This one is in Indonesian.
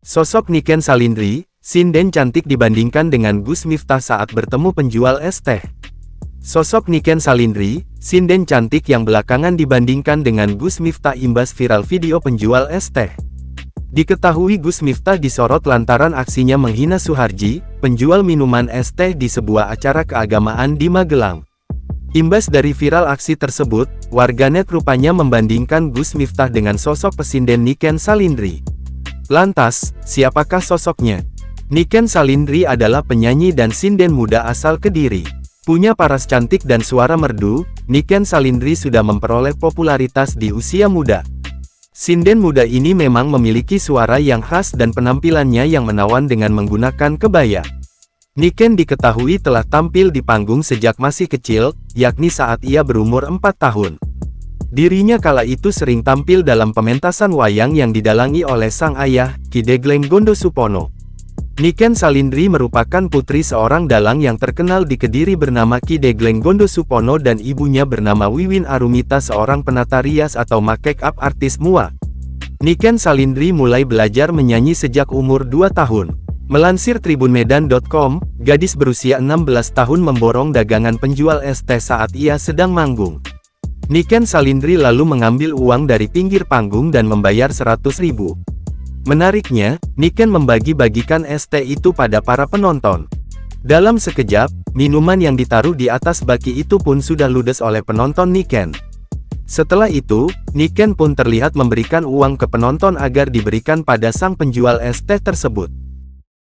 Sosok Niken Salindri, sinden cantik dibandingkan dengan Gus Miftah saat bertemu penjual es teh. Sosok Niken Salindri, sinden cantik yang belakangan dibandingkan dengan Gus Miftah imbas viral video penjual es teh. Diketahui Gus Miftah disorot lantaran aksinya menghina Suharji, penjual minuman es teh di sebuah acara keagamaan di Magelang. Imbas dari viral aksi tersebut, warganet rupanya membandingkan Gus Miftah dengan sosok pesinden Niken Salindri. Lantas, siapakah sosoknya? Niken Salindri adalah penyanyi dan sinden muda asal Kediri. Punya paras cantik dan suara merdu, Niken Salindri sudah memperoleh popularitas di usia muda. Sinden muda ini memang memiliki suara yang khas dan penampilannya yang menawan dengan menggunakan kebaya. Niken diketahui telah tampil di panggung sejak masih kecil, yakni saat ia berumur 4 tahun. Dirinya kala itu sering tampil dalam pementasan wayang yang didalangi oleh sang ayah, Ki Degleng Gondosupono. Niken Salindri merupakan putri seorang dalang yang terkenal di Kediri bernama Ki Degleng Gondosupono dan ibunya bernama Wiwin Arumita seorang penata rias atau make-up artis muak. Niken Salindri mulai belajar menyanyi sejak umur 2 tahun. Melansir tribunmedan.com, gadis berusia 16 tahun memborong dagangan penjual es teh saat ia sedang manggung. Niken Salindri lalu mengambil uang dari pinggir panggung dan membayar 100.000. Menariknya, Niken membagi-bagikan es teh itu pada para penonton. Dalam sekejap, minuman yang ditaruh di atas baki itu pun sudah ludes oleh penonton Niken. Setelah itu, Niken pun terlihat memberikan uang ke penonton agar diberikan pada sang penjual es teh tersebut.